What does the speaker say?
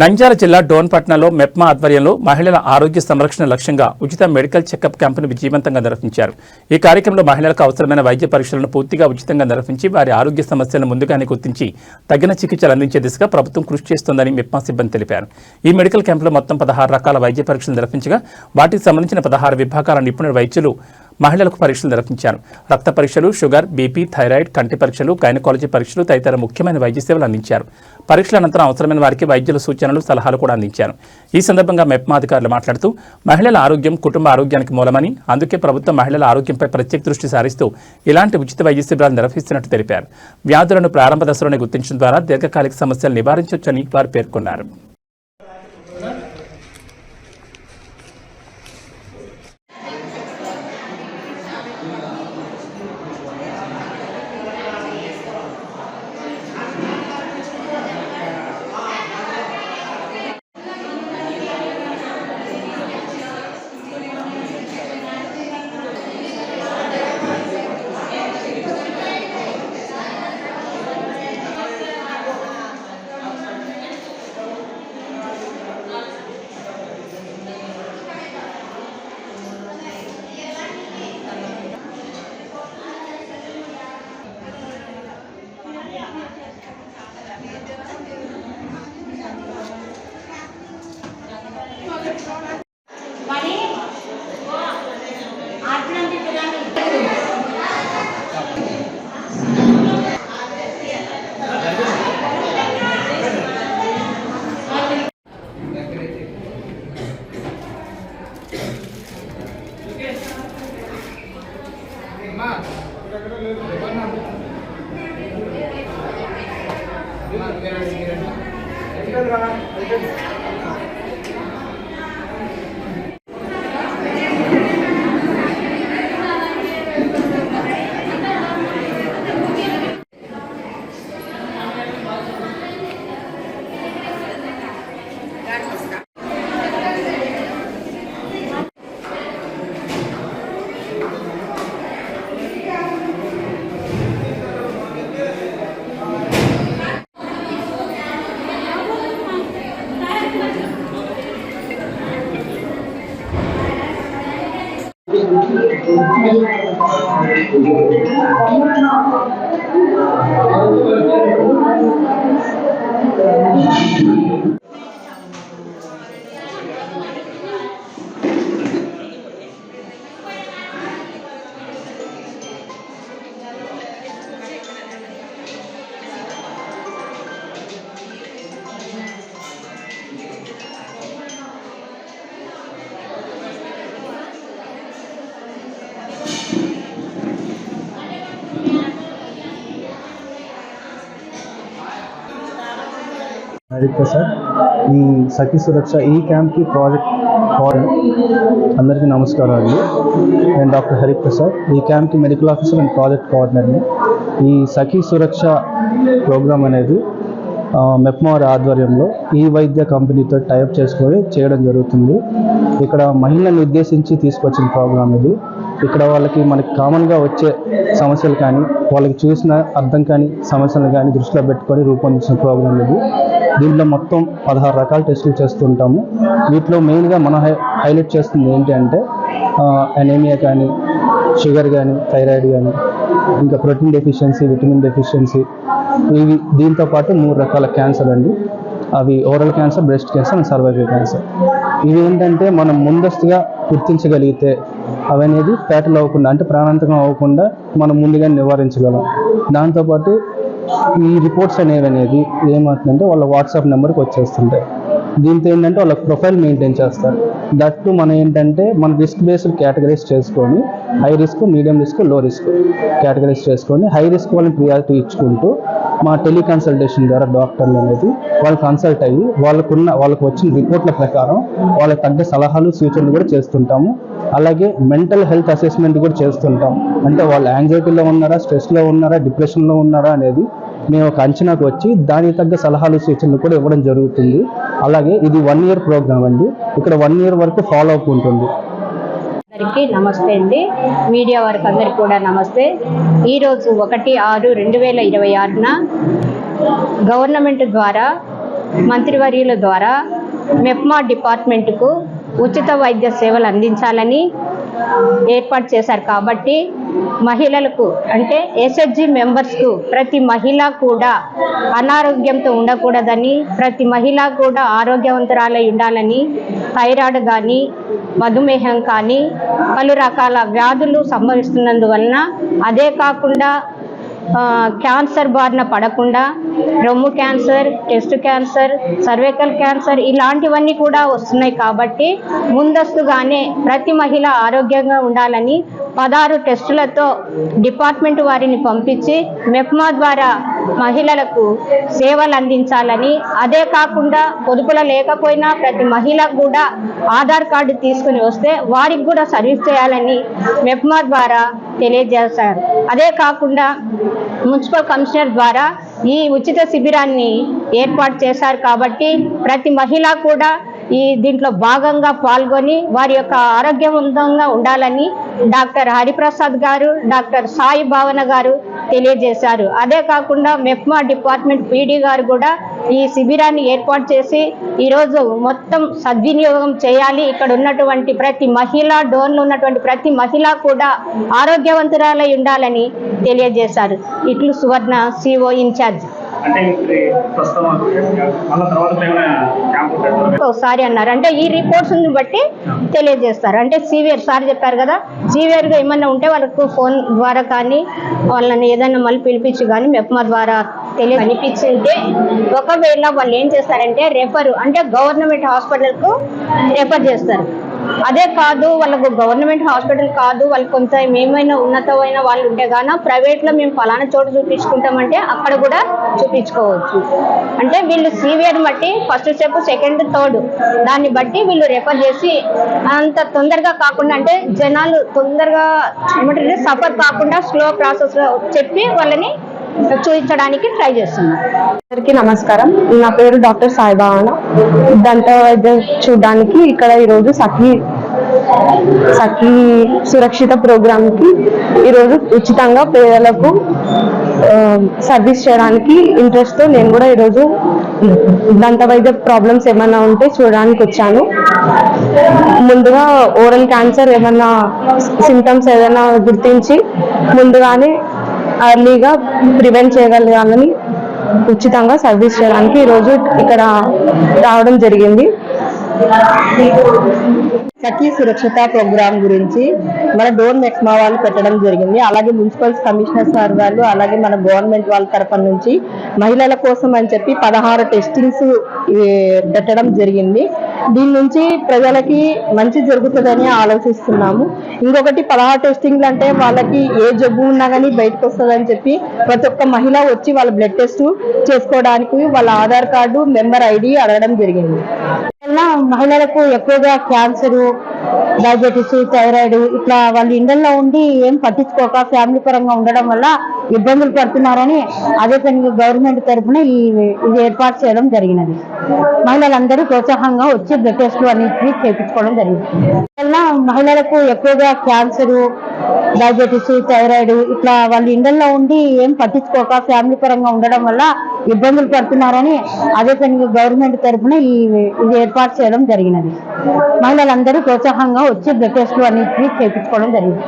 నంద్యాల జిల్లా డోన్పట్నలో మెప్మా ఆధ్వర్యంలో మహిళల ఆరోగ్య సంరక్షణ లక్ష్యంగా ఉచిత మెడికల్ చెకప్ క్యాంపును విజయవంతంగా నిర్వహించారు. ఈ కార్యక్రమంలో మహిళలకు అవసరమైన వైద్య పరీక్షలను పూర్తిగా ఉచితంగా నిర్వహించి వారి ఆరోగ్య సమస్యలను ముందుగానే గుర్తించి తగిన చికిత్సలు అందించే దిశగా ప్రభుత్వం కృషి చేస్తోందని మెప్మా సిబ్బంది తెలిపారు. ఈ మెడికల్ క్యాంపులో మొత్తం 16 రకాల వైద్య పరీక్షలు నిర్వహించగా వాటికి సంబంధించిన 16 విభాగాల నిపుణుల వైద్యులు మహిళలకు పరీక్షలు నిర్వహించారు. రక్త పరీక్షలు, షుగర్, బీపీ, థైరాయిడ్, కంటి పరీక్షలు, గైనకాలజీ పరీక్షలు తదితర ముఖ్యమైన వైద్య సేవలు అందించారు. పరీక్షల అనంతరం అవసరమైన వారికి వైద్యుల సూచనలు, సలహాలు కూడా అందించారు. ఈ సందర్భంగా మెప్మా అధికారులు మాట్లాడుతూ మహిళల ఆరోగ్యం కుటుంబ ఆరోగ్యానికి మూలమని, అందుకే ప్రభుత్వం మహిళల ఆరోగ్యంపై ప్రత్యేక దృష్టి సారిస్తూ ఇలాంటి ఉచిత వైద్య శిబిరాలు నిర్వహిస్తున్నట్టు తెలిపారు. వ్యాధులను ప్రారంభ దశలోనే గుర్తించడం ద్వారా దీర్ఘకాలిక సమస్యలు నివారించవచ్చని వారు పేర్కొన్నారు. హరిప్రసాద్ ఈ సఖీ సురక్ష ఈ క్యాంప్కి ప్రాజెక్ట్ అందరికీ నమస్కారాలు. నేను డాక్టర్ హరిప్రసాద్, ఈ క్యాంప్కి మెడికల్ ఆఫీసర్ అండ్ ప్రాజెక్ట్ కోఆర్డినేటర్ని. ఈ సఖీ సురక్ష ప్రోగ్రామ్ అనేది మెప్మా ఆధ్వర్యంలో ఈ వైద్య కంపెనీతో టైప్ చేసుకొని చేయడం జరుగుతుంది. ఇక్కడ మహిళలను ఉద్దేశించి తీసుకొచ్చిన ప్రోగ్రామ్ ఇది. ఇక్కడ మనకి కామన్గా వచ్చే సమస్యలు కానీ వాళ్ళకి చూసిన అర్థం కాని సమస్యలు కానీ దృష్టిలో పెట్టుకొని రూపొందించిన ప్రోగ్రామ్ ఇది. దీంట్లో మొత్తం 16 రకాల టెస్టులు చేస్తుంటాము. వీటిలో మెయిన్గా మనం హైలైట్ చేస్తుంది ఏంటి అంటే అనీమియా కానీ, షుగర్ కానీ, థైరాయిడ్ కానీ, ఇంకా ప్రోటీన్ డెఫిషియన్సీ, విటమిన్ డెఫిషియన్సీ, ఇవి దీంతో పాటు 3 రకాల క్యాన్సర్ అండి. అవి oral cancer, breast cancer and cervical cancer. ఇవి ఏంటంటే మనం ముందస్తుగా గుర్తించగలిగితే అవనేది ఫ్యాటల్ అవ్వకుండా, అంటే ప్రాణాంతకం అవ్వకుండా మనం ముందుగా నివారించగలం. దాంతోపాటు ఈ రిపోర్ట్స్ అనేది ఏమవుతుందంటే వాళ్ళ వాట్సాప్ నెంబర్కి వచ్చేస్తుంటాయి. దీంతో ఏంటంటే వాళ్ళ ప్రొఫైల్ మెయింటైన్ చేస్తారు. దట్టు మనం ఏంటంటే మన రిస్క్ బేస్డ్ కేటగరీస్ చేసుకొని హై రిస్క్, మీడియం రిస్క్, లో రిస్క్ కేటగరీస్ చేసుకొని హై రిస్క్ వాళ్ళని ప్రియారిటీ ఇచ్చుకుంటూ మా టెలికన్సల్టేషన్ ద్వారా డాక్టర్లు అనేది వాళ్ళు కన్సల్ట్ అయ్యి వాళ్ళకు వచ్చిన రిపోర్ట్ల ప్రకారం వాళ్ళకి తగ్గ సలహాలు, సూచనలు కూడా చేస్తుంటాము. అలాగే మెంటల్ హెల్త్ అసెస్మెంట్ కూడా చేస్తుంటాం. అంటే వాళ్ళు యాంగ్జైటీలో ఉన్నారా, స్ట్రెస్లో ఉన్నారా, డిప్రెషన్లో ఉన్నారా అనేది మేము ఒక అంచనాకు వచ్చి దానికి తగ్గ సలహాలు, సూచనలు కూడా ఇవ్వడం జరుగుతుంది. అలాగే ఇది 1 year ప్రోగ్రామ్ అండి. ఇక్కడ 1 year వరకు ఫాలో అప్ ఉంటుంది. అందరికీ నమస్తే అండి. మీడియా వారికి అందరికీ కూడా నమస్తే. ఈరోజు 1/6/2026న గవర్నమెంట్ ద్వారా మంత్రివర్యుల ద్వారా మెప్మా డిపార్ట్మెంట్కు ఉచిత వైద్య సేవలు అందించాలని ఏర్పాటు చేశారు. కాబట్టి మహిళలకు అంటే ఎస్హెచ్జి మెంబర్స్కు ప్రతి మహిళ కూడా అనారోగ్యంతో ఉండకూడదని, ప్రతి మహిళ కూడా ఆరోగ్యవంతురాలై ఉండాలని, థైరాయిడ్ కానీ మధుమేహం కానీ పలు రకాల వ్యాధులు సంభవిస్తున్నందువలన, అదే కాకుండా క్యాన్సర్ బారిన పడకుండా రొమ్ము cancer, test cancer, cervical cancer ఇలాంటివన్నీ కూడా వస్తున్నాయి. కాబట్టి ముందస్తుగానే ప్రతి మహిళ ఆరోగ్యంగా ఉండాలని 16 టెస్టులతో డిపార్ట్మెంట్ వారిని పంపించి మెప్మా ద్వారా మహిళలకు సేవలు అందించాలని, అదే కాకుండా పొదుపుల లేకపోయినా ప్రతి మహిళ కూడా ఆధార్ కార్డు తీసుకుని వస్తే వారికి కూడా సర్వీస్ చేయాలని మెప్మా ద్వారా తెలియజేశారు. అదే కాకుండా మున్సిపల్ కమిషనర్ ద్వారా ఈ ఉచిత శిబిరాన్ని ఏర్పాటు చేశారు. కాబట్టి ప్రతి మహిళ కూడా దీంట్లో భాగంగా పాల్గొని వారి యొక్క ఆరోగ్యవంతంగా ఉండాలని డాక్టర్ హరిప్రసాద్ గారు, డాక్టర్ సాయి భావన గారు తెలియజేశారు. అదే కాకుండా మెప్మా డిపార్ట్మెంట్ పీడీ గారు కూడా ఈ శిబిరాన్ని ఏర్పాటు చేసి ఈరోజు మొత్తం సద్వినియోగం చేయాలి. ఇక్కడ ఉన్నటువంటి ప్రతి మహిళ, డోన్లో ఉన్నటువంటి ప్రతి మహిళ కూడా ఆరోగ్యవంతురాలై ఉండాలని తెలియజేశారు. ఇట్లు సువర్ణ, సిఓ ఇన్ఛార్జ్. ఒకసారి అన్నారు అంటే ఈ రిపోర్ట్స్ బట్టి తెలియజేస్తారు. అంటే సీవియర్ సార్ చెప్పారు కదా, సీవియర్గా ఏమన్నా ఉంటే వాళ్ళకు ఫోన్ ద్వారా కానీ వాళ్ళని ఏదైనా మళ్ళీ పిలిపించి కానీ మెప్మా ద్వారా అనిపించింటే ఒకవేళ వాళ్ళు ఏం చేస్తారంటే రెఫర్ అంటే గవర్నమెంట్ హాస్పిటల్కు రెఫర్ చేస్తారు. అదే కాదు వాళ్ళకు గవర్నమెంట్ హాస్పిటల్ కాదు, వాళ్ళకి కొంత ఏమైనా ఉన్నతమైన వాళ్ళు ఉంటే గాన ప్రైవేట్లో మేము ఫలానా చోటు చూపించుకుంటామంటే అక్కడ కూడా చూపించుకోవచ్చు. అంటే వీళ్ళు సీవియర్ బట్టి ఫస్ట్ స్టెప్, సెకండ్, థర్డ్ దాన్ని బట్టి వీళ్ళు రెఫర్ చేసి అంత తొందరగా కాకుండా అంటే జనాలు తొందరగా ఏమంటారు సఫర్ కాకుండా స్లో ప్రాసెస్లో చెప్పి వాళ్ళని చూపించడానికి ట్రై చేస్తున్నారు. అందరికీ నమస్కారం. నా పేరు డాక్టర్ సాయి భావన. దంత వైద్యం చూడడానికి ఇక్కడ ఈరోజు సఖీ సురక్షిత ప్రోగ్రామ్కి ఈరోజు ఉచితంగా పేదలకు సర్వీస్ చేయడానికి ఇంట్రెస్ట్తో నేను కూడా ఈరోజు దంత వైద్య ప్రాబ్లమ్స్ ఏమైనా ఉంటే చూడడానికి వచ్చాను. ముందుగా ఓరల్ క్యాన్సర్ ఏమైనా సిమ్టమ్స్ ఏదైనా గుర్తించి ముందుగానే ఎర్లీగా ప్రివెంట్ చేయగలగాలని ఉచితంగా సర్వీస్ చేయడానికి ఈరోజు ఇక్కడ రావడం జరిగింది. సఖీ సురక్షిత ప్రోగ్రామ్ గురించి మన డోన్ మెప్మా వాళ్ళు పెట్టడం జరిగింది. అలాగే మున్సిపల్ కమిషనర్ సార్ వాళ్ళు, అలాగే మన గవర్నమెంట్ వాళ్ళ తరఫు నుంచి మహిళల కోసం అని చెప్పి 16 టెస్టింగ్స్ పెట్టడం జరిగింది. దీని నుంచి ప్రజలకి మంచి జరుగుతుందని ఆలోచిస్తున్నాము. ఇంకొకటి 16 టెస్టింగ్లు అంటే వాళ్ళకి ఏ జబ్బు ఉన్నా కానీ బయటకు వస్తుందని చెప్పి ప్రతి ఒక్క మహిళ వచ్చి వాళ్ళ బ్లడ్ టెస్ట్ చేసుకోవడానికి వాళ్ళ ఆధార్ కార్డు, మెంబర్ ఐడి అడగడం జరిగింది. మహిళలకు ఎక్కువగా క్యాన్సర్, డయాబెటీస్, థైరాయిడ్ ఇట్లా వాళ్ళు ఇండల్లో ఉండి ఏం పట్టించుకోక ఫ్యామిలీ పరంగా ఉండడం వల్ల ఇబ్బందులు పడుతున్నారని అదే పని గవర్నమెంట్ తరఫున ఇది ఏర్పాటు చేయడం జరిగినది. మహిళలందరూ ప్రోత్సాహంగా వచ్చి బ్లడ్ టెస్ట్లు అన్నింటినీ చేయించుకోవడం జరిగింది. మహిళలకు ఎక్కువగా క్యాన్సర్, డయాబెటీస్, థైరాయిడ్ ఇట్లా వాళ్ళు ఇండల్లో ఉండి ఏం పట్టించుకోక ఫ్యామిలీ పరంగా ఉండడం వల్ల ఇబ్బందులు పడుతున్నారని అదే పని గవర్నమెంట్ తరఫున ఇది ఏర్పాటు చేయడం జరిగినది. మహిళలందరూ ప్రోత్సాహంగా వచ్చి బ్లడ్ టెస్ట్లు అన్నింటినీ చేయించుకోవడం జరిగింది.